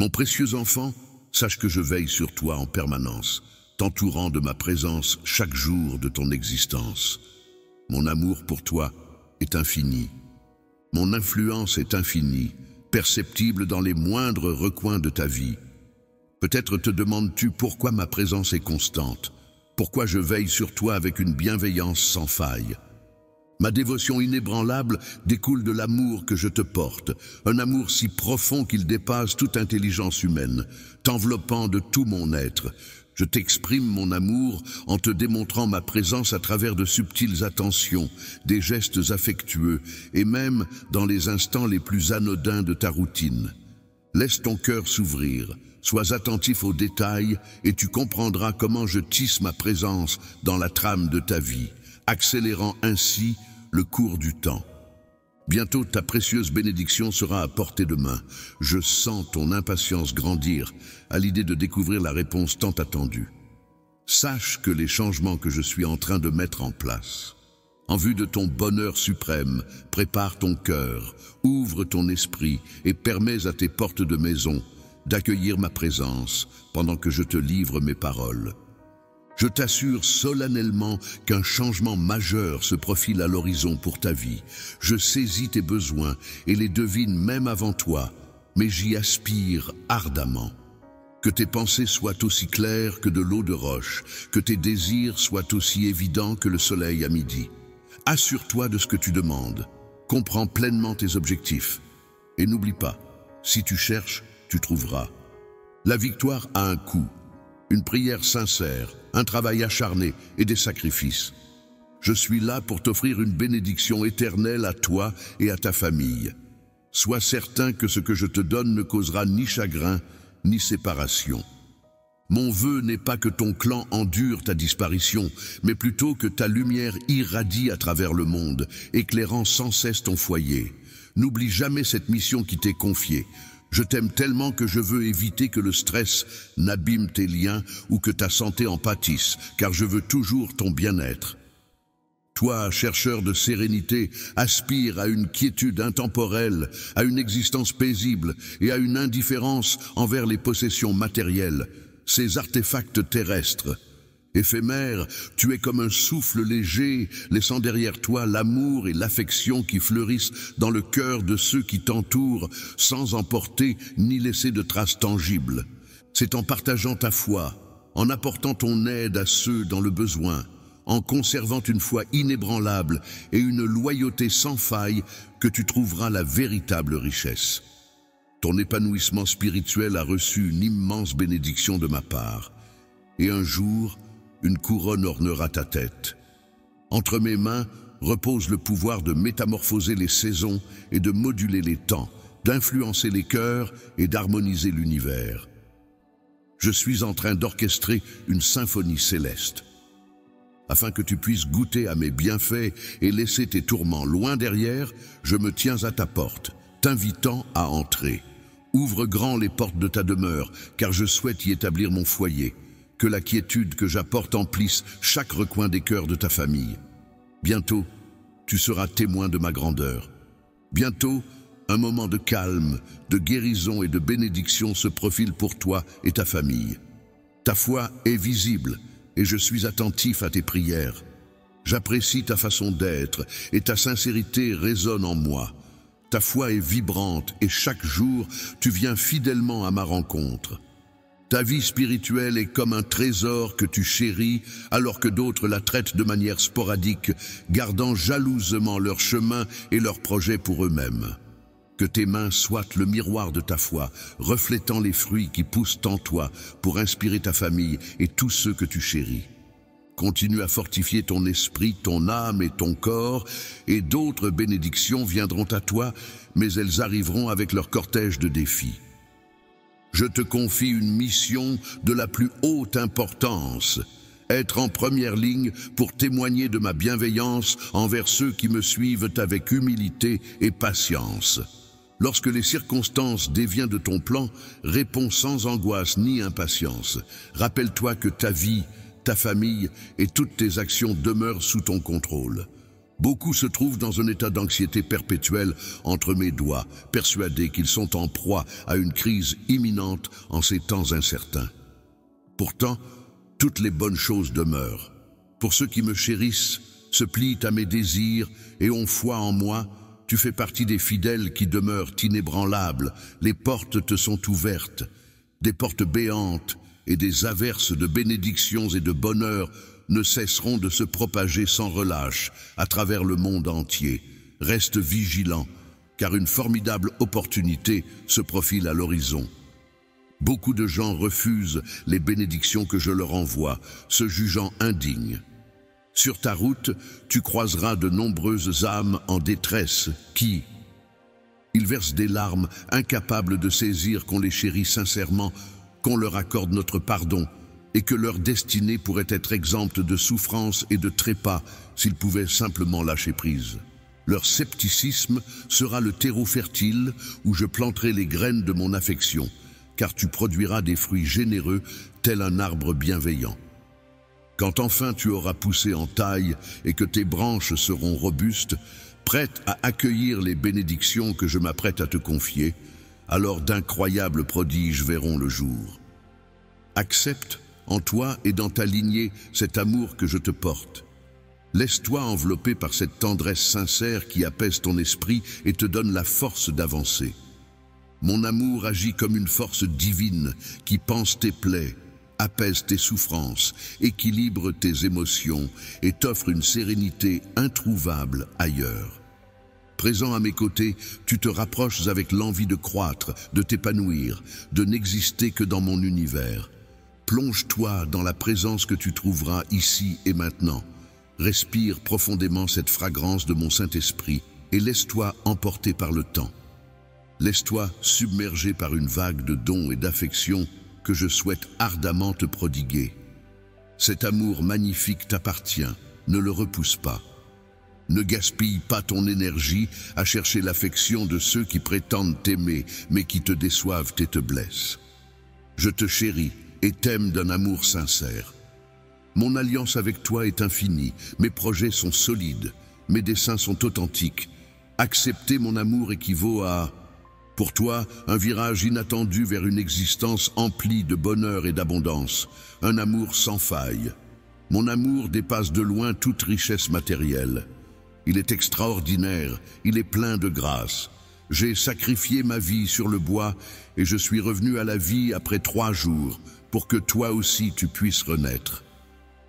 Mon précieux enfant, sache que je veille sur toi en permanence, t'entourant de ma présence chaque jour de ton existence. Mon amour pour toi est infini. Mon influence est infinie, perceptible dans les moindres recoins de ta vie. Peut-être te demandes-tu pourquoi ma présence est constante, pourquoi je veille sur toi avec une bienveillance sans faille. Ma dévotion inébranlable découle de l'amour que je te porte, un amour si profond qu'il dépasse toute intelligence humaine, t'enveloppant de tout mon être. Je t'exprime mon amour en te démontrant ma présence à travers de subtiles attentions, des gestes affectueux et même dans les instants les plus anodins de ta routine. Laisse ton cœur s'ouvrir, sois attentif aux détails et tu comprendras comment je tisse ma présence dans la trame de ta vie, accélérant ainsi le cours du temps. Bientôt ta précieuse bénédiction sera à portée de main. Je sens ton impatience grandir à l'idée de découvrir la réponse tant attendue. Sache que les changements que je suis en train de mettre en place, en vue de ton bonheur suprême, prépare ton cœur, ouvre ton esprit et permets à tes portes de maison d'accueillir ma présence pendant que je te livre mes paroles. Je t'assure solennellement qu'un changement majeur se profile à l'horizon pour ta vie. Je saisis tes besoins et les devine même avant toi, mais j'y aspire ardemment. Que tes pensées soient aussi claires que de l'eau de roche, que tes désirs soient aussi évidents que le soleil à midi. Assure-toi de ce que tu demandes, comprends pleinement tes objectifs. Et n'oublie pas, si tu cherches, tu trouveras. La victoire a un coût. Une prière sincère, un travail acharné et des sacrifices. Je suis là pour t'offrir une bénédiction éternelle à toi et à ta famille. Sois certain que ce que je te donne ne causera ni chagrin, ni séparation. Mon vœu n'est pas que ton clan endure ta disparition, mais plutôt que ta lumière irradie à travers le monde, éclairant sans cesse ton foyer. N'oublie jamais cette mission qui t'est confiée. Je t'aime tellement que je veux éviter que le stress n'abîme tes liens ou que ta santé en pâtisse, car je veux toujours ton bien-être. Toi, chercheur de sérénité, aspire à une quiétude intemporelle, à une existence paisible et à une indifférence envers les possessions matérielles, ces artefacts terrestres. Éphémère, tu es comme un souffle léger, laissant derrière toi l'amour et l'affection qui fleurissent dans le cœur de ceux qui t'entourent, sans emporter ni laisser de traces tangibles. C'est en partageant ta foi, en apportant ton aide à ceux dans le besoin, en conservant une foi inébranlable et une loyauté sans faille que tu trouveras la véritable richesse. Ton épanouissement spirituel a reçu une immense bénédiction de ma part. Et un jour, une couronne ornera ta tête. Entre mes mains repose le pouvoir de métamorphoser les saisons et de moduler les temps, d'influencer les cœurs et d'harmoniser l'univers. Je suis en train d'orchestrer une symphonie céleste. Afin que tu puisses goûter à mes bienfaits et laisser tes tourments loin derrière, je me tiens à ta porte, t'invitant à entrer. Ouvre grand les portes de ta demeure, car je souhaite y établir mon foyer. Que la quiétude que j'apporte emplisse chaque recoin des cœurs de ta famille. Bientôt, tu seras témoin de ma grandeur. Bientôt, un moment de calme, de guérison et de bénédiction se profile pour toi et ta famille. Ta foi est visible et je suis attentif à tes prières. J'apprécie ta façon d'être et ta sincérité résonne en moi. Ta foi est vibrante et chaque jour, tu viens fidèlement à ma rencontre. Ta vie spirituelle est comme un trésor que tu chéris alors que d'autres la traitent de manière sporadique, gardant jalousement leur chemin et leurs projets pour eux-mêmes. Que tes mains soient le miroir de ta foi, reflétant les fruits qui poussent en toi pour inspirer ta famille et tous ceux que tu chéris. Continue à fortifier ton esprit, ton âme et ton corps, et d'autres bénédictions viendront à toi, mais elles arriveront avec leur cortège de défis. Je te confie une mission de la plus haute importance, être en première ligne pour témoigner de ma bienveillance envers ceux qui me suivent avec humilité et patience. Lorsque les circonstances déviennent de ton plan, réponds sans angoisse ni impatience. Rappelle-toi que ta vie, ta famille et toutes tes actions demeurent sous ton contrôle. Beaucoup se trouvent dans un état d'anxiété perpétuelle entre mes doigts, persuadés qu'ils sont en proie à une crise imminente en ces temps incertains. Pourtant, toutes les bonnes choses demeurent. Pour ceux qui me chérissent, se plient à mes désirs et ont foi en moi, tu fais partie des fidèles qui demeurent inébranlables. Les portes te sont ouvertes, des portes béantes et des averses de bénédictions et de bonheur ne cesseront de se propager sans relâche à travers le monde entier. Reste vigilant, car une formidable opportunité se profile à l'horizon. Beaucoup de gens refusent les bénédictions que je leur envoie, se jugeant indignes. Sur ta route, tu croiseras de nombreuses âmes en détresse qui, ils versent des larmes, incapables de saisir qu'on les chérit sincèrement, qu'on leur accorde notre pardon, et que leur destinée pourrait être exempte de souffrance et de trépas s'ils pouvaient simplement lâcher prise. Leur scepticisme sera le terreau fertile où je planterai les graines de mon affection, car tu produiras des fruits généreux, tel un arbre bienveillant. Quand enfin tu auras poussé en taille et que tes branches seront robustes, prêtes à accueillir les bénédictions que je m'apprête à te confier, alors d'incroyables prodiges verront le jour. Accepte en toi et dans ta lignée cet amour que je te porte. Laisse-toi envelopper par cette tendresse sincère qui apaise ton esprit et te donne la force d'avancer. Mon amour agit comme une force divine qui panse tes plaies, apaise tes souffrances, équilibre tes émotions et t'offre une sérénité introuvable ailleurs. Présent à mes côtés, tu te rapproches avec l'envie de croître, de t'épanouir, de n'exister que dans mon univers. Plonge-toi dans la présence que tu trouveras ici et maintenant. Respire profondément cette fragrance de mon Saint-Esprit et laisse-toi emporter par le temps. Laisse-toi submerger par une vague de dons et d'affection que je souhaite ardemment te prodiguer. Cet amour magnifique t'appartient, ne le repousse pas. Ne gaspille pas ton énergie à chercher l'affection de ceux qui prétendent t'aimer, mais qui te déçoivent et te blessent. Je te chéris et t'aime d'un amour sincère. Mon alliance avec toi est infinie, mes projets sont solides, mes desseins sont authentiques. Accepter mon amour équivaut à, pour toi, un virage inattendu vers une existence emplie de bonheur et d'abondance, un amour sans faille. Mon amour dépasse de loin toute richesse matérielle. Il est extraordinaire, il est plein de grâce. J'ai sacrifié ma vie sur le bois et je suis revenu à la vie après 3 jours pour que toi aussi tu puisses renaître.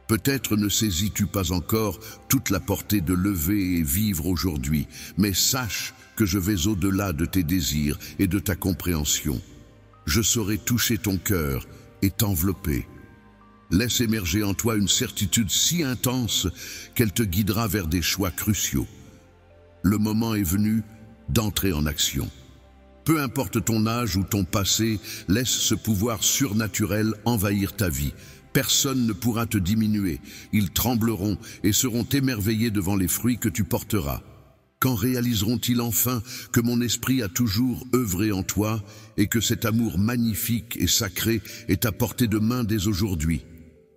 Peut-être ne saisis-tu pas encore toute la portée de lever et vivre aujourd'hui, mais sache que je vais au-delà de tes désirs et de ta compréhension. Je saurai toucher ton cœur et t'envelopper. Laisse émerger en toi une certitude si intense qu'elle te guidera vers des choix cruciaux. Le moment est venu d'entrer en action. Peu importe ton âge ou ton passé, laisse ce pouvoir surnaturel envahir ta vie. Personne ne pourra te diminuer. Ils trembleront et seront émerveillés devant les fruits que tu porteras. Quand réaliseront-ils enfin que mon esprit a toujours œuvré en toi et que cet amour magnifique et sacré est à portée de main dès aujourd'hui?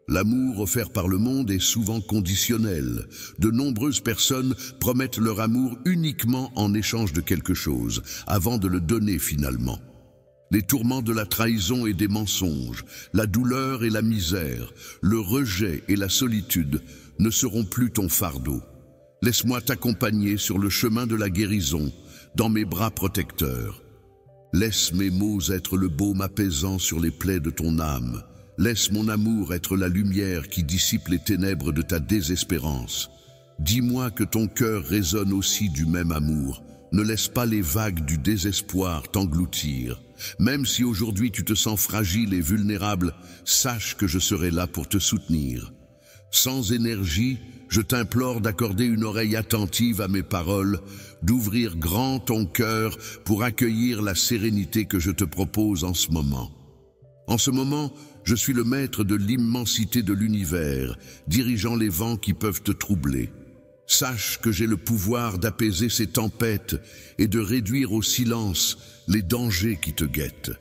L'amour offert par le monde est souvent conditionnel. De nombreuses personnes promettent leur amour uniquement en échange de quelque chose, avant de le donner finalement. Les tourments de la trahison et des mensonges, la douleur et la misère, le rejet et la solitude ne seront plus ton fardeau. Laisse-moi t'accompagner sur le chemin de la guérison, dans mes bras protecteurs. Laisse mes mots être le baume apaisant sur les plaies de ton âme. Laisse mon amour être la lumière qui dissipe les ténèbres de ta désespérance. Dis-moi que ton cœur résonne aussi du même amour. Ne laisse pas les vagues du désespoir t'engloutir. Même si aujourd'hui tu te sens fragile et vulnérable, sache que je serai là pour te soutenir. Sans énergie, je t'implore d'accorder une oreille attentive à mes paroles, d'ouvrir grand ton cœur pour accueillir la sérénité que je te propose en ce moment. En ce moment, je suis le maître de l'immensité de l'univers, dirigeant les vents qui peuvent te troubler. Sache que j'ai le pouvoir d'apaiser ces tempêtes et de réduire au silence les dangers qui te guettent.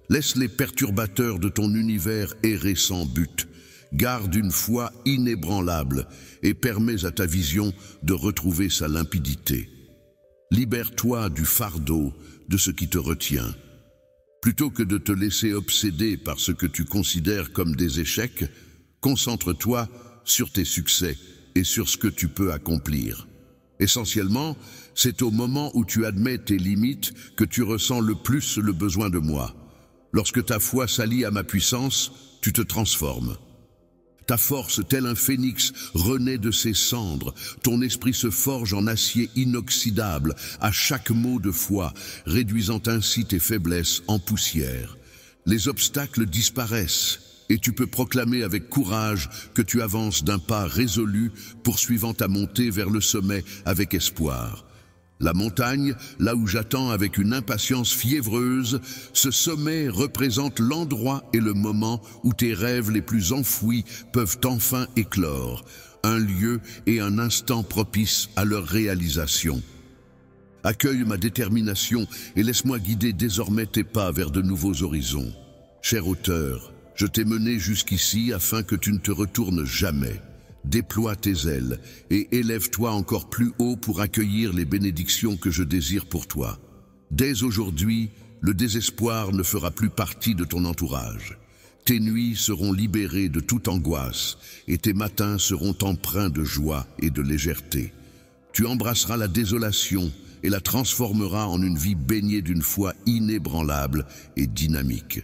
Laisse les perturbateurs de ton univers errer sans but, Garde une foi inébranlable et permets à ta vision de retrouver sa limpidité. Libère-toi du fardeau de ce qui te retient. Plutôt que de te laisser obséder par ce que tu considères comme des échecs, concentre-toi sur tes succès et sur ce que tu peux accomplir. Essentiellement, c'est au moment où tu admets tes limites que tu ressens le plus le besoin de moi. Lorsque ta foi s'allie à ma puissance, tu te transformes. Ta force, tel un phénix, renaît de ses cendres. Ton esprit se forge en acier inoxydable à chaque mot de foi, réduisant ainsi tes faiblesses en poussière. Les obstacles disparaissent et tu peux proclamer avec courage que tu avances d'un pas résolu, poursuivant ta montée vers le sommet avec espoir. La montagne, là où j'attends avec une impatience fiévreuse, ce sommet représente l'endroit et le moment où tes rêves les plus enfouis peuvent enfin éclore, un lieu et un instant propice à leur réalisation. Accueille ma détermination et laisse-moi guider désormais tes pas vers de nouveaux horizons. Cher auteur, je t'ai mené jusqu'ici afin que tu ne te retournes jamais. Déploie tes ailes et élève-toi encore plus haut pour accueillir les bénédictions que je désire pour toi. Dès aujourd'hui, le désespoir ne fera plus partie de ton entourage. Tes nuits seront libérées de toute angoisse et tes matins seront empreints de joie et de légèreté. Tu embrasseras la désolation et la transformeras en une vie baignée d'une foi inébranlable et dynamique.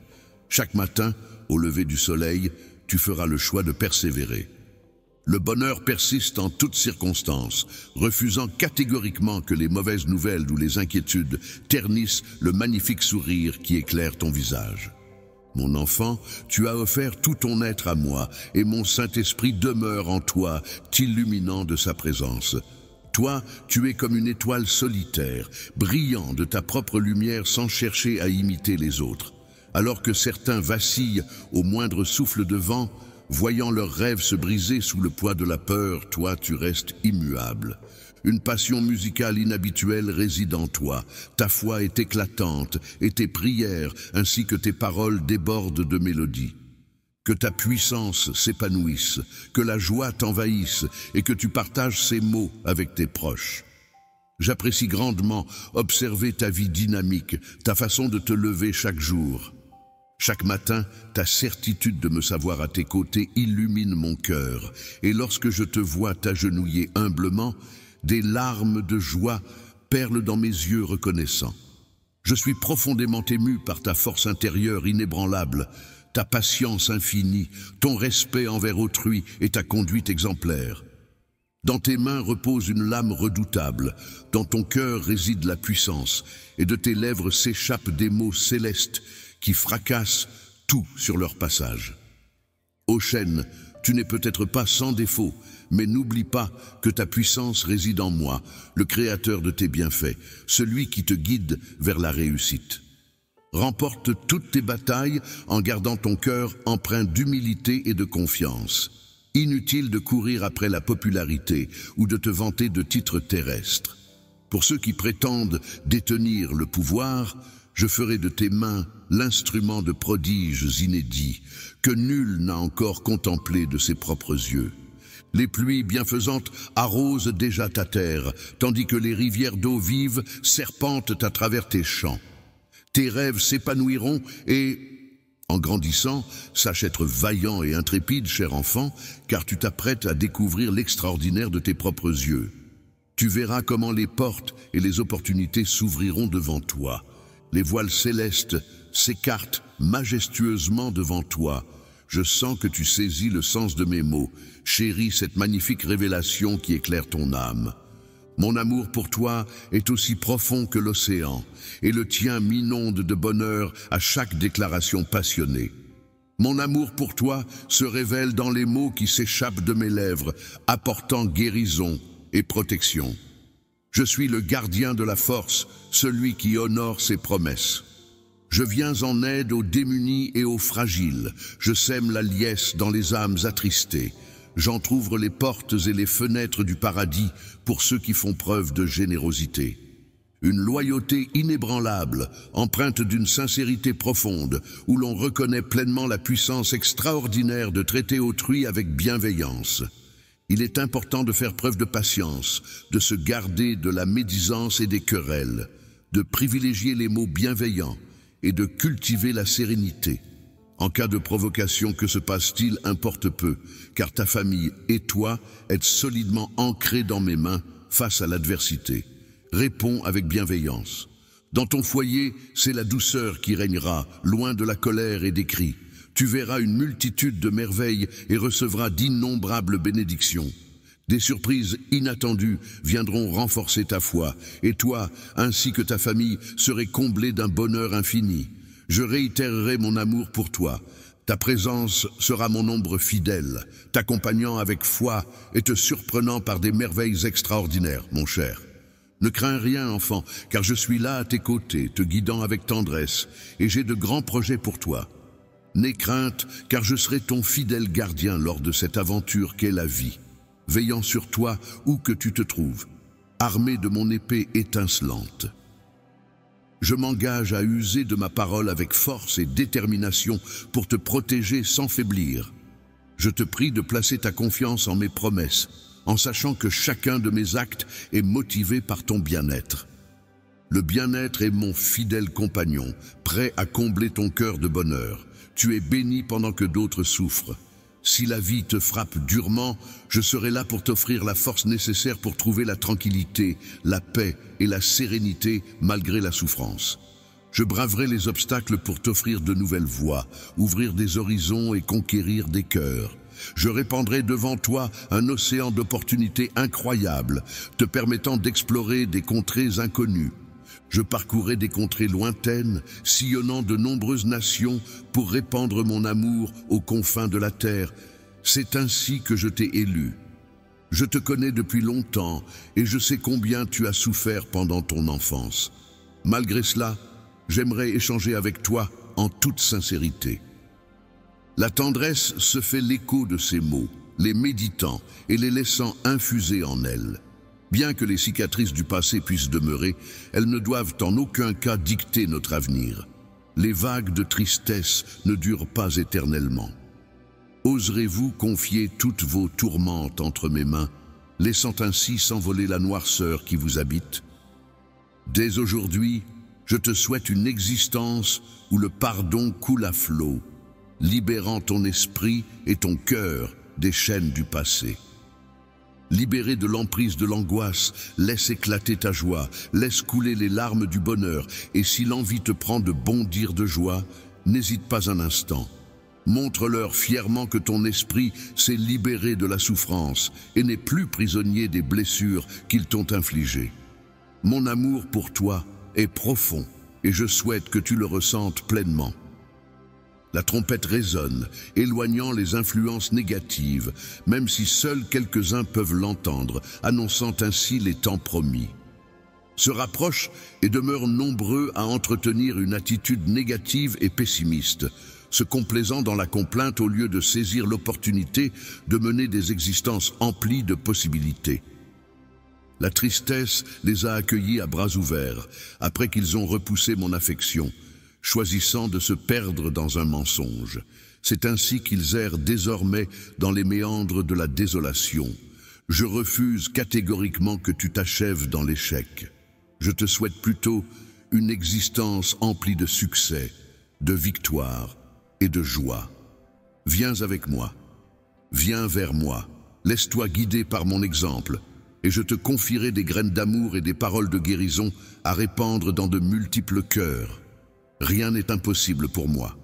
Chaque matin, au lever du soleil, tu feras le choix de persévérer. Le bonheur persiste en toutes circonstances, refusant catégoriquement que les mauvaises nouvelles ou les inquiétudes ternissent le magnifique sourire qui éclaire ton visage. Mon enfant, tu as offert tout ton être à moi, et mon Saint-Esprit demeure en toi, t'illuminant de sa présence. Toi, tu es comme une étoile solitaire, brillant de ta propre lumière sans chercher à imiter les autres. Alors que certains vacillent au moindre souffle de vent, voyant leurs rêves se briser sous le poids de la peur, toi tu restes immuable. Une passion musicale inhabituelle réside en toi, ta foi est éclatante et tes prières ainsi que tes paroles débordent de mélodies. Que ta puissance s'épanouisse, que la joie t'envahisse et que tu partages ces mots avec tes proches. J'apprécie grandement observer ta vie dynamique, ta façon de te lever chaque jour. Chaque matin, ta certitude de me savoir à tes côtés illumine mon cœur, et lorsque je te vois t'agenouiller humblement, des larmes de joie perlent dans mes yeux reconnaissants. Je suis profondément ému par ta force intérieure inébranlable, ta patience infinie, ton respect envers autrui et ta conduite exemplaire. Dans tes mains repose une lame redoutable, dans ton cœur réside la puissance, et de tes lèvres s'échappent des mots célestes qui fracassent tout sur leur passage. Ô chêne, tu n'es peut-être pas sans défaut, mais n'oublie pas que ta puissance réside en moi, le créateur de tes bienfaits, celui qui te guide vers la réussite. Remporte toutes tes batailles en gardant ton cœur empreint d'humilité et de confiance. Inutile de courir après la popularité ou de te vanter de titres terrestres. Pour ceux qui prétendent détenir le pouvoir, je ferai de tes mains l'instrument de prodiges inédits que nul n'a encore contemplé de ses propres yeux. Les pluies bienfaisantes arrosent déjà ta terre, tandis que les rivières d'eau vive serpentent à travers tes champs. Tes rêves s'épanouiront et, en grandissant, sache être vaillant et intrépide, cher enfant, car tu t'apprêtes à découvrir l'extraordinaire de tes propres yeux. Tu verras comment les portes et les opportunités s'ouvriront devant toi. Les voiles célestes s'écartent majestueusement devant toi. Je sens que tu saisis le sens de mes mots. Chéris cette magnifique révélation qui éclaire ton âme. Mon amour pour toi est aussi profond que l'océan, et le tien m'inonde de bonheur à chaque déclaration passionnée. Mon amour pour toi se révèle dans les mots qui s'échappent de mes lèvres, apportant guérison et protection. Je suis le gardien de la force, celui qui honore ses promesses. Je viens en aide aux démunis et aux fragiles. Je sème la liesse dans les âmes attristées. J'entr'ouvre les portes et les fenêtres du paradis pour ceux qui font preuve de générosité. Une loyauté inébranlable, empreinte d'une sincérité profonde, où l'on reconnaît pleinement la puissance extraordinaire de traiter autrui avec bienveillance. Il est important de faire preuve de patience, de se garder de la médisance et des querelles, de privilégier les mots bienveillants et de cultiver la sérénité. En cas de provocation, que se passe-t-il importe peu, car ta famille et toi êtes solidement ancrés dans mes mains face à l'adversité. Réponds avec bienveillance. Dans ton foyer, c'est la douceur qui régnera, loin de la colère et des cris. Tu verras une multitude de merveilles et recevras d'innombrables bénédictions. Des surprises inattendues viendront renforcer ta foi, et toi, ainsi que ta famille, serez comblés d'un bonheur infini. Je réitérerai mon amour pour toi. Ta présence sera mon ombre fidèle, t'accompagnant avec foi et te surprenant par des merveilles extraordinaires, mon cher. Ne crains rien, enfant, car je suis là à tes côtés, te guidant avec tendresse, et j'ai de grands projets pour toi. N'aie crainte, car je serai ton fidèle gardien lors de cette aventure qu'est la vie, veillant sur toi où que tu te trouves, armé de mon épée étincelante. Je m'engage à user de ma parole avec force et détermination pour te protéger sans faiblir. Je te prie de placer ta confiance en mes promesses, en sachant que chacun de mes actes est motivé par ton bien-être. Le bien-être est mon fidèle compagnon, prêt à combler ton cœur de bonheur. Tu es béni pendant que d'autres souffrent. Si la vie te frappe durement, je serai là pour t'offrir la force nécessaire pour trouver la tranquillité, la paix et la sérénité malgré la souffrance. Je braverai les obstacles pour t'offrir de nouvelles voies, ouvrir des horizons et conquérir des cœurs. Je répandrai devant toi un océan d'opportunités incroyables, te permettant d'explorer des contrées inconnues. Je parcourrai des contrées lointaines, sillonnant de nombreuses nations pour répandre mon amour aux confins de la terre. C'est ainsi que je t'ai élu. Je te connais depuis longtemps et je sais combien tu as souffert pendant ton enfance. Malgré cela, j'aimerais échanger avec toi en toute sincérité. La tendresse se fait l'écho de ces mots, les méditant et les laissant infuser en elle. Bien que les cicatrices du passé puissent demeurer, elles ne doivent en aucun cas dicter notre avenir. Les vagues de tristesse ne durent pas éternellement. Oserez-vous confier toutes vos tourmentes entre mes mains, laissant ainsi s'envoler la noirceur qui vous habite? Dès aujourd'hui, je te souhaite une existence où le pardon coule à flot, libérant ton esprit et ton cœur des chaînes du passé. Libéré de l'emprise de l'angoisse, laisse éclater ta joie, laisse couler les larmes du bonheur, et si l'envie te prend de bondir de joie, n'hésite pas un instant. Montre-leur fièrement que ton esprit s'est libéré de la souffrance et n'est plus prisonnier des blessures qu'ils t'ont infligées. Mon amour pour toi est profond, et je souhaite que tu le ressentes pleinement. La trompette résonne, éloignant les influences négatives, même si seuls quelques-uns peuvent l'entendre, annonçant ainsi les temps promis. Se rapprochent et demeurent nombreux à entretenir une attitude négative et pessimiste, se complaisant dans la complainte au lieu de saisir l'opportunité de mener des existences emplies de possibilités. La tristesse les a accueillis à bras ouverts, après qu'ils ont repoussé mon affection, choisissant de se perdre dans un mensonge. C'est ainsi qu'ils errent désormais dans les méandres de la désolation. Je refuse catégoriquement que tu t'achèves dans l'échec. Je te souhaite plutôt une existence emplie de succès, de victoire et de joie. Viens avec moi, viens vers moi, laisse-toi guider par mon exemple, et je te confierai des graines d'amour et des paroles de guérison à répandre dans de multiples cœurs. Rien n'est impossible pour moi.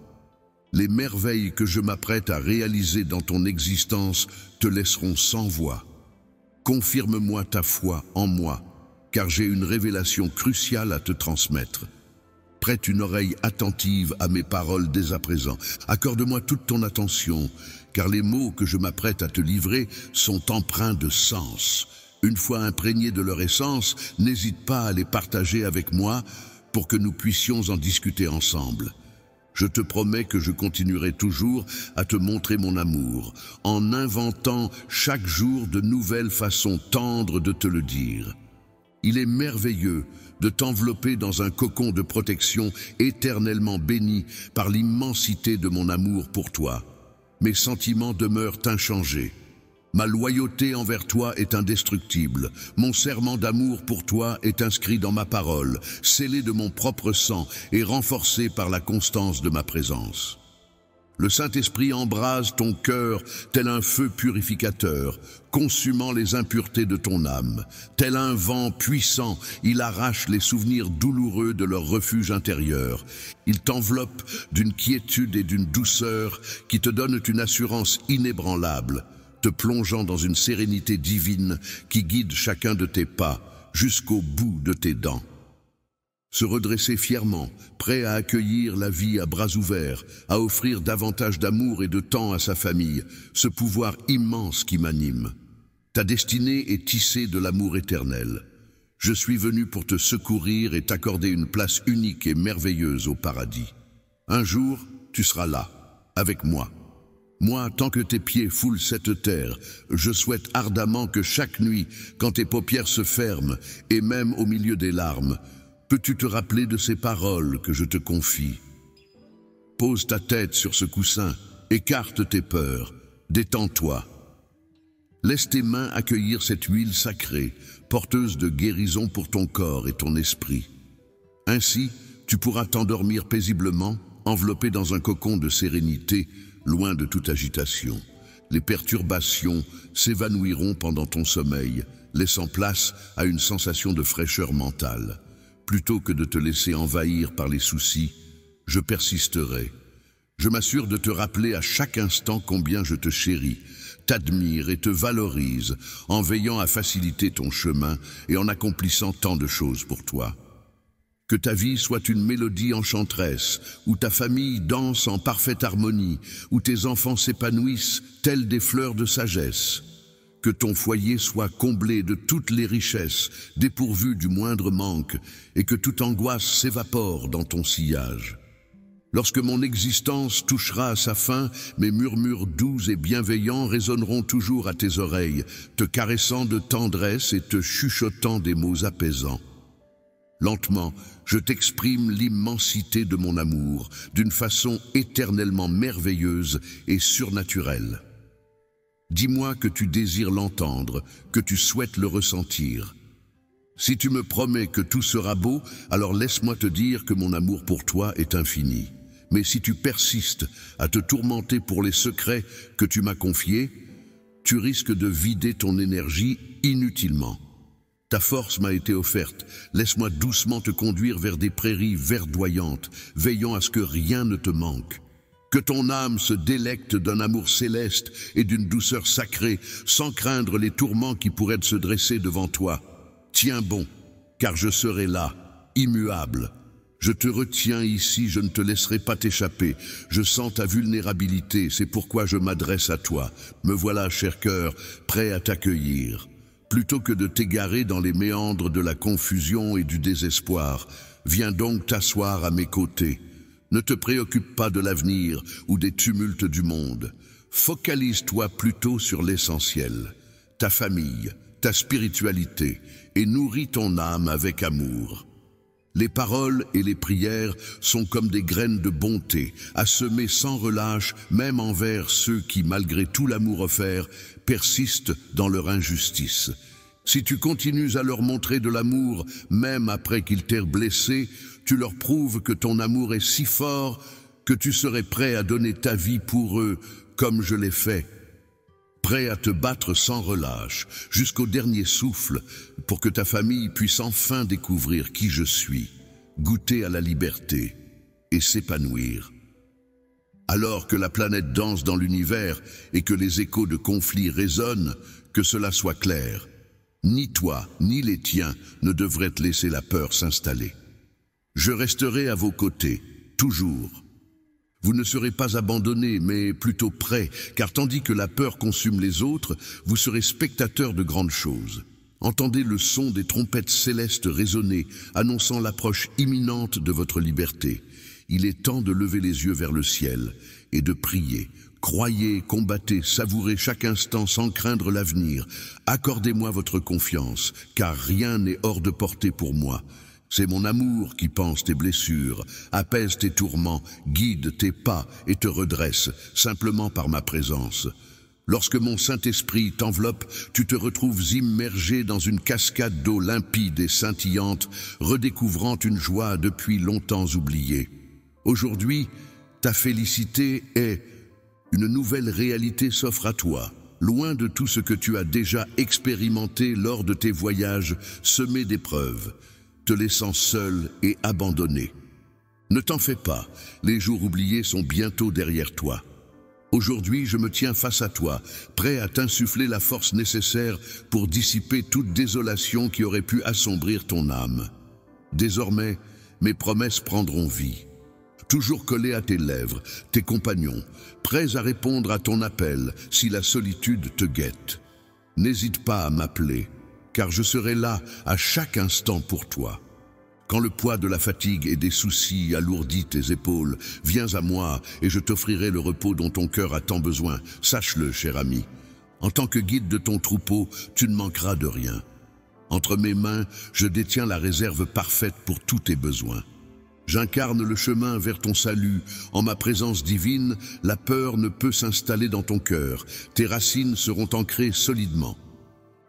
Les merveilles que je m'apprête à réaliser dans ton existence te laisseront sans voix. Confirme-moi ta foi en moi, car j'ai une révélation cruciale à te transmettre. Prête une oreille attentive à mes paroles dès à présent. Accorde-moi toute ton attention, car les mots que je m'apprête à te livrer sont empreints de sens. Une fois imprégnés de leur essence, n'hésite pas à les partager avec moi pour que nous puissions en discuter ensemble. Je te promets que je continuerai toujours à te montrer mon amour, en inventant chaque jour de nouvelles façons tendres de te le dire. Il est merveilleux de t'envelopper dans un cocon de protection éternellement béni par l'immensité de mon amour pour toi. Mes sentiments demeurent inchangés. Ma loyauté envers toi est indestructible. Mon serment d'amour pour toi est inscrit dans ma parole, scellé de mon propre sang et renforcé par la constance de ma présence. Le Saint-Esprit embrase ton cœur tel un feu purificateur, consumant les impuretés de ton âme. Tel un vent puissant, il arrache les souvenirs douloureux de leur refuge intérieur. Il t'enveloppe d'une quiétude et d'une douceur qui te donnent une assurance inébranlable, te plongeant dans une sérénité divine qui guide chacun de tes pas jusqu'au bout de tes dents. Se redresser fièrement, prêt à accueillir la vie à bras ouverts, à offrir davantage d'amour et de temps à sa famille, ce pouvoir immense qui m'anime. Ta destinée est tissée de l'amour éternel. Je suis venu pour te secourir et t'accorder une place unique et merveilleuse au paradis. Un jour, tu seras là, avec moi. Moi, tant que tes pieds foulent cette terre, je souhaite ardemment que chaque nuit, quand tes paupières se ferment, et même au milieu des larmes, peux-tu te rappeler de ces paroles que je te confie? Pose ta tête sur ce coussin, écarte tes peurs, détends-toi. Laisse tes mains accueillir cette huile sacrée, porteuse de guérison pour ton corps et ton esprit. Ainsi, tu pourras t'endormir paisiblement, enveloppé dans un cocon de sérénité, loin de toute agitation. Les perturbations s'évanouiront pendant ton sommeil, laissant place à une sensation de fraîcheur mentale. Plutôt que de te laisser envahir par les soucis, je persisterai. Je m'assure de te rappeler à chaque instant combien je te chéris, t'admire et te valorise, en veillant à faciliter ton chemin et en accomplissant tant de choses pour toi. Que ta vie soit une mélodie enchanteresse, où ta famille danse en parfaite harmonie, où tes enfants s'épanouissent tels des fleurs de sagesse. Que ton foyer soit comblé de toutes les richesses, dépourvu du moindre manque, et que toute angoisse s'évapore dans ton sillage. Lorsque mon existence touchera à sa fin, mes murmures doux et bienveillants résonneront toujours à tes oreilles, te caressant de tendresse et te chuchotant des mots apaisants. Lentement, je t'exprime l'immensité de mon amour, d'une façon éternellement merveilleuse et surnaturelle. Dis-moi que tu désires l'entendre, que tu souhaites le ressentir. Si tu me promets que tout sera beau, alors laisse-moi te dire que mon amour pour toi est infini. Mais si tu persistes à te tourmenter pour les secrets que tu m'as confiés, tu risques de vider ton énergie inutilement. Ta force m'a été offerte, laisse-moi doucement te conduire vers des prairies verdoyantes, veillant à ce que rien ne te manque. Que ton âme se délecte d'un amour céleste et d'une douceur sacrée, sans craindre les tourments qui pourraient se dresser devant toi. Tiens bon, car je serai là, immuable. Je te retiens ici, je ne te laisserai pas t'échapper. Je sens ta vulnérabilité, c'est pourquoi je m'adresse à toi. Me voilà, cher cœur, prêt à t'accueillir. Plutôt que de t'égarer dans les méandres de la confusion et du désespoir, viens donc t'asseoir à mes côtés. Ne te préoccupe pas de l'avenir ou des tumultes du monde. Focalise-toi plutôt sur l'essentiel, ta famille, ta spiritualité, et nourris ton âme avec amour. Les paroles et les prières sont comme des graines de bonté, à semer sans relâche, même envers ceux qui, malgré tout l'amour offert, persistent dans leur injustice. Si tu continues à leur montrer de l'amour, même après qu'ils t'aient blessé, tu leur prouves que ton amour est si fort que tu serais prêt à donner ta vie pour eux, comme je l'ai fait. Prêt à te battre sans relâche, jusqu'au dernier souffle, pour que ta famille puisse enfin découvrir qui je suis, goûter à la liberté et s'épanouir. Alors que la planète danse dans l'univers et que les échos de conflits résonnent, que cela soit clair. Ni toi, ni les tiens ne devraient te laisser la peur s'installer. Je resterai à vos côtés, toujours. Vous ne serez pas abandonnés, mais plutôt prêts, car tandis que la peur consume les autres, vous serez spectateurs de grandes choses. Entendez le son des trompettes célestes résonner, annonçant l'approche imminente de votre liberté. Il est temps de lever les yeux vers le ciel et de prier. Croyez, combattez, savourez chaque instant sans craindre l'avenir. Accordez-moi votre confiance, car rien n'est hors de portée pour moi. C'est mon amour qui panse tes blessures, apaise tes tourments, guide tes pas et te redresse, simplement par ma présence. Lorsque mon Saint-Esprit t'enveloppe, tu te retrouves immergé dans une cascade d'eau limpide et scintillante, redécouvrant une joie depuis longtemps oubliée. Aujourd'hui, ta félicité est... Une nouvelle réalité s'offre à toi, loin de tout ce que tu as déjà expérimenté lors de tes voyages semés d'épreuves, te laissant seul et abandonné. Ne t'en fais pas, les jours oubliés sont bientôt derrière toi. Aujourd'hui, je me tiens face à toi, prêt à t'insuffler la force nécessaire pour dissiper toute désolation qui aurait pu assombrir ton âme. Désormais, mes promesses prendront vie. Toujours collés à tes lèvres, tes compagnons, prêts à répondre à ton appel si la solitude te guette. N'hésite pas à m'appeler, car je serai là à chaque instant pour toi. Quand le poids de la fatigue et des soucis alourdit tes épaules, viens à moi et je t'offrirai le repos dont ton cœur a tant besoin. Sache-le, cher ami. En tant que guide de ton troupeau, tu ne manqueras de rien. Entre mes mains, je détiens la réserve parfaite pour tous tes besoins. J'incarne le chemin vers ton salut. En ma présence divine, la peur ne peut s'installer dans ton cœur. Tes racines seront ancrées solidement.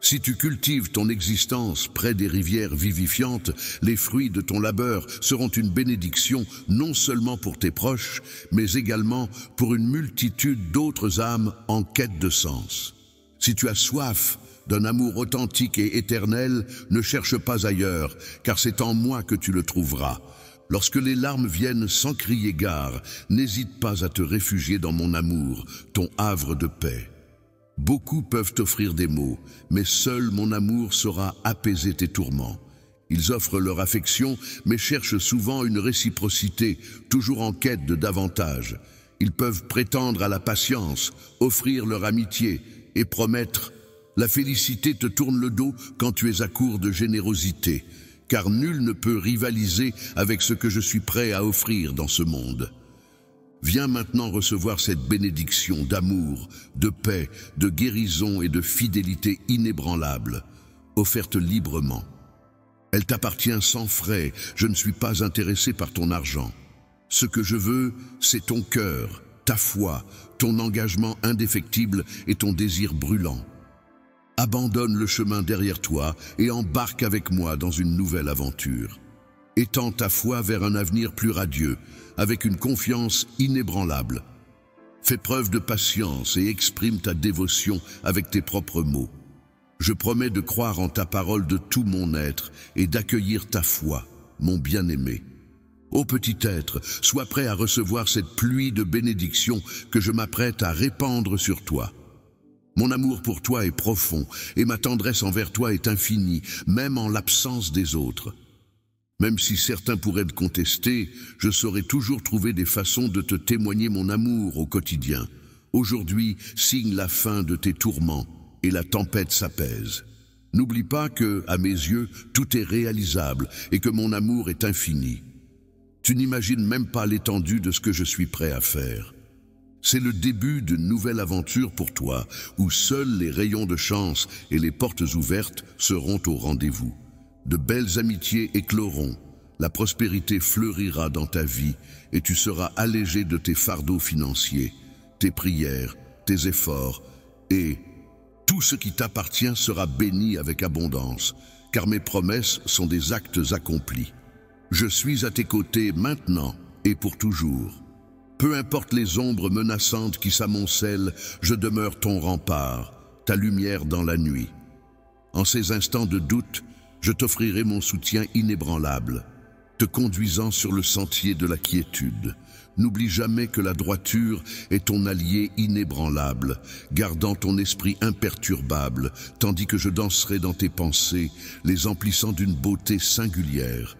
Si tu cultives ton existence près des rivières vivifiantes, les fruits de ton labeur seront une bénédiction non seulement pour tes proches, mais également pour une multitude d'autres âmes en quête de sens. Si tu as soif d'un amour authentique et éternel, ne cherche pas ailleurs, car c'est en moi que tu le trouveras. Lorsque les larmes viennent sans crier gare, n'hésite pas à te réfugier dans mon amour, ton havre de paix. Beaucoup peuvent t'offrir des mots, mais seul mon amour saura apaiser tes tourments. Ils offrent leur affection, mais cherchent souvent une réciprocité, toujours en quête de davantage. Ils peuvent prétendre à la patience, offrir leur amitié et promettre « La félicité te tourne le dos quand tu es à court de générosité ». Car nul ne peut rivaliser avec ce que je suis prêt à offrir dans ce monde. Viens maintenant recevoir cette bénédiction d'amour, de paix, de guérison et de fidélité inébranlable, offerte librement. Elle t'appartient sans frais, je ne suis pas intéressé par ton argent. Ce que je veux, c'est ton cœur, ta foi, ton engagement indéfectible et ton désir brûlant. Abandonne le chemin derrière toi et embarque avec moi dans une nouvelle aventure. Étends ta foi vers un avenir plus radieux, avec une confiance inébranlable. Fais preuve de patience et exprime ta dévotion avec tes propres mots. Je promets de croire en ta parole de tout mon être et d'accueillir ta foi, mon bien-aimé. Ô petit être, sois prêt à recevoir cette pluie de bénédictions que je m'apprête à répandre sur toi. Mon amour pour toi est profond et ma tendresse envers toi est infinie, même en l'absence des autres. Même si certains pourraient te contester, je saurai toujours trouver des façons de te témoigner mon amour au quotidien. Aujourd'hui, signe la fin de tes tourments et la tempête s'apaise. N'oublie pas que, à mes yeux, tout est réalisable et que mon amour est infini. Tu n'imagines même pas l'étendue de ce que je suis prêt à faire. C'est le début d'une nouvelle aventure pour toi, où seuls les rayons de chance et les portes ouvertes seront au rendez-vous. De belles amitiés écloront, la prospérité fleurira dans ta vie et tu seras allégé de tes fardeaux financiers, tes prières, tes efforts et tout ce qui t'appartient sera béni avec abondance, car mes promesses sont des actes accomplis. Je suis à tes côtés maintenant et pour toujours. Peu importe les ombres menaçantes qui s'amoncellent, je demeure ton rempart, ta lumière dans la nuit. En ces instants de doute, je t'offrirai mon soutien inébranlable, te conduisant sur le sentier de la quiétude. N'oublie jamais que la droiture est ton allié inébranlable, gardant ton esprit imperturbable, tandis que je danserai dans tes pensées, les emplissant d'une beauté singulière.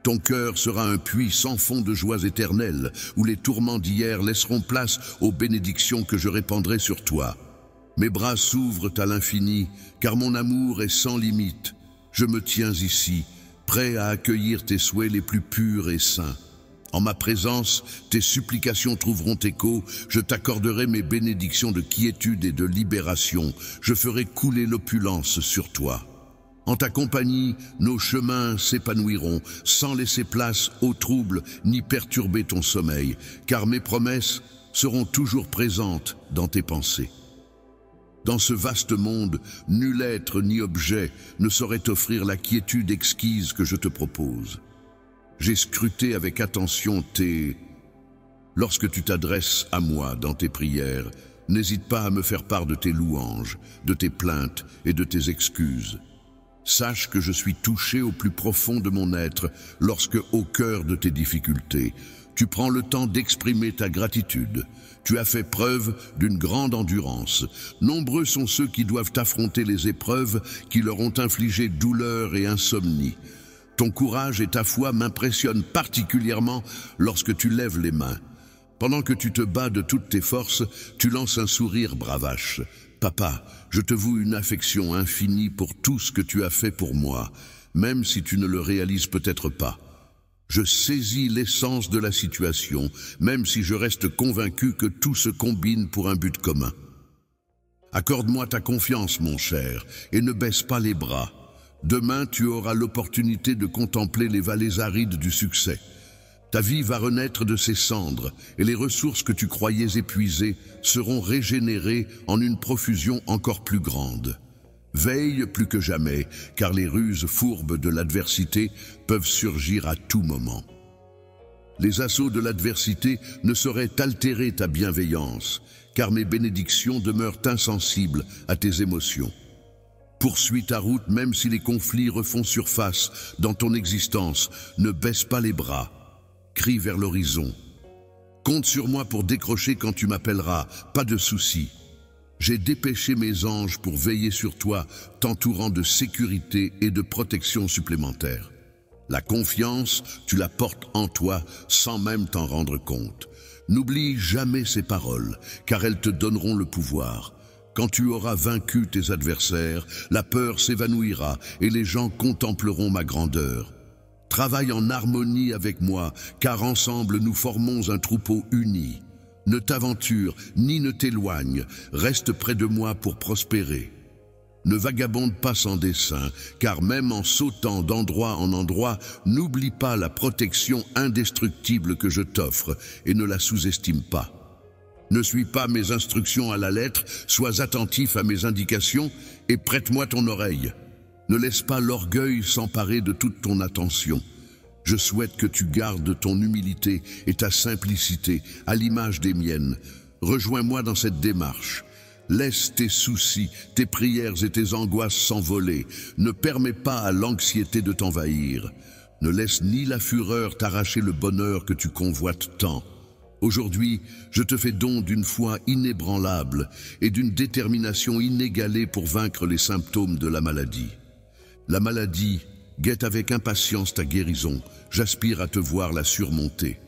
Ton cœur sera un puits sans fond de joies éternelles, où les tourments d'hier laisseront place aux bénédictions que je répandrai sur toi. Mes bras s'ouvrent à l'infini, car mon amour est sans limite. Je me tiens ici, prêt à accueillir tes souhaits les plus purs et saints. En ma présence, tes supplications trouveront écho, je t'accorderai mes bénédictions de quiétude et de libération, je ferai couler l'opulence sur toi. En ta compagnie, nos chemins s'épanouiront, sans laisser place aux troubles ni perturber ton sommeil, car mes promesses seront toujours présentes dans tes pensées. Dans ce vaste monde, nul être ni objet ne saurait t'offrir la quiétude exquise que je te propose. J'ai scruté avec attention Lorsque tu t'adresses à moi dans tes prières, n'hésite pas à me faire part de tes louanges, de tes plaintes et de tes excuses. Sache que je suis touché au plus profond de mon être lorsque, au cœur de tes difficultés, tu prends le temps d'exprimer ta gratitude. Tu as fait preuve d'une grande endurance. Nombreux sont ceux qui doivent affronter les épreuves qui leur ont infligé douleur et insomnie. Ton courage et ta foi m'impressionnent particulièrement lorsque tu lèves les mains. Pendant que tu te bats de toutes tes forces, tu lances un sourire bravache. Papa, je te voue une affection infinie pour tout ce que tu as fait pour moi, même si tu ne le réalises peut-être pas. Je saisis l'essence de la situation, même si je reste convaincu que tout se combine pour un but commun. Accorde-moi ta confiance, mon cher, et ne baisse pas les bras. Demain, tu auras l'opportunité de contempler les vallées arides du succès. Ta vie va renaître de ses cendres et les ressources que tu croyais épuisées seront régénérées en une profusion encore plus grande. Veille plus que jamais, car les ruses fourbes de l'adversité peuvent surgir à tout moment. Les assauts de l'adversité ne sauraient altérer ta bienveillance, car mes bénédictions demeurent insensibles à tes émotions. Poursuis ta route même si les conflits refont surface dans ton existence. Ne baisse pas les bras. Crie vers l'horizon. Compte sur moi pour décrocher quand tu m'appelleras. Pas de souci. J'ai dépêché mes anges pour veiller sur toi, t'entourant de sécurité et de protection supplémentaires. La confiance, tu la portes en toi sans même t'en rendre compte. N'oublie jamais ces paroles, car elles te donneront le pouvoir. Quand tu auras vaincu tes adversaires, la peur s'évanouira et les gens contempleront ma grandeur. Travaille en harmonie avec moi, car ensemble nous formons un troupeau uni. Ne t'aventure ni ne t'éloigne, reste près de moi pour prospérer. Ne vagabonde pas sans dessein, car même en sautant d'endroit en endroit, n'oublie pas la protection indestructible que je t'offre et ne la sous-estime pas. Ne suis pas mes instructions à la lettre, sois attentif à mes indications et prête-moi ton oreille. Ne laisse pas l'orgueil s'emparer de toute ton attention. Je souhaite que tu gardes ton humilité et ta simplicité à l'image des miennes. Rejoins-moi dans cette démarche. Laisse tes soucis, tes prières et tes angoisses s'envoler. Ne permets pas à l'anxiété de t'envahir. Ne laisse ni la fureur t'arracher le bonheur que tu convoites tant. Aujourd'hui, je te fais don d'une foi inébranlable et d'une détermination inégalée pour vaincre les symptômes de la maladie. La maladie guette avec impatience ta guérison. J'aspire à te voir la surmonter.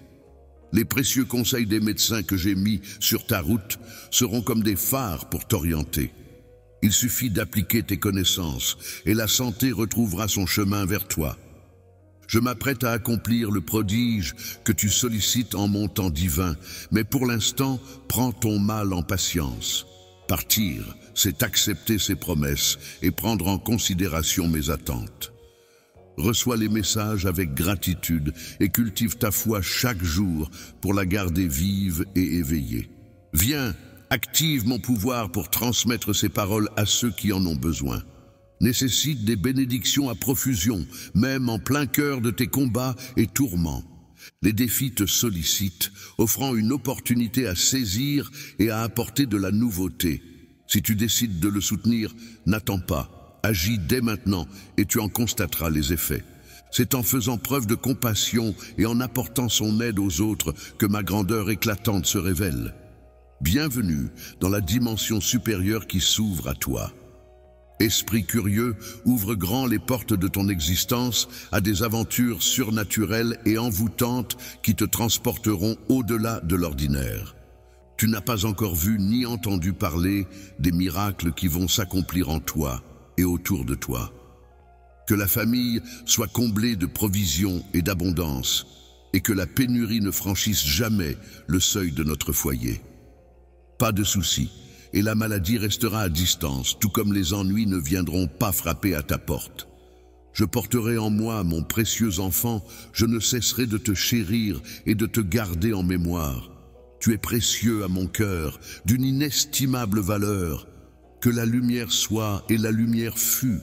Les précieux conseils des médecins que j'ai mis sur ta route seront comme des phares pour t'orienter. Il suffit d'appliquer tes connaissances et la santé retrouvera son chemin vers toi. Je m'apprête à accomplir le prodige que tu sollicites en mon temps divin, mais pour l'instant, prends ton mal en patience. Partir, c'est accepter ses promesses et prendre en considération mes attentes. Reçois les messages avec gratitude et cultive ta foi chaque jour pour la garder vive et éveillée. Viens, active mon pouvoir pour transmettre ces paroles à ceux qui en ont besoin. Nécessite des bénédictions à profusion, même en plein cœur de tes combats et tourments. Les défis te sollicitent, offrant une opportunité à saisir et à apporter de la nouveauté. Si tu décides de le soutenir, n'attends pas, agis dès maintenant et tu en constateras les effets. C'est en faisant preuve de compassion et en apportant son aide aux autres que ma grandeur éclatante se révèle. Bienvenue dans la dimension supérieure qui s'ouvre à toi. Esprit curieux, ouvre grand les portes de ton existence à des aventures surnaturelles et envoûtantes qui te transporteront au-delà de l'ordinaire. Tu n'as pas encore vu ni entendu parler des miracles qui vont s'accomplir en toi et autour de toi. Que la famille soit comblée de provisions et d'abondance. et que la pénurie ne franchisse jamais le seuil de notre foyer. Pas de souci, et la maladie restera à distance, tout comme les ennuis ne viendront pas frapper à ta porte. Je porterai en moi mon précieux enfant, je ne cesserai de te chérir et de te garder en mémoire. Tu es précieux à mon cœur, d'une inestimable valeur. Que la lumière soit et la lumière fut.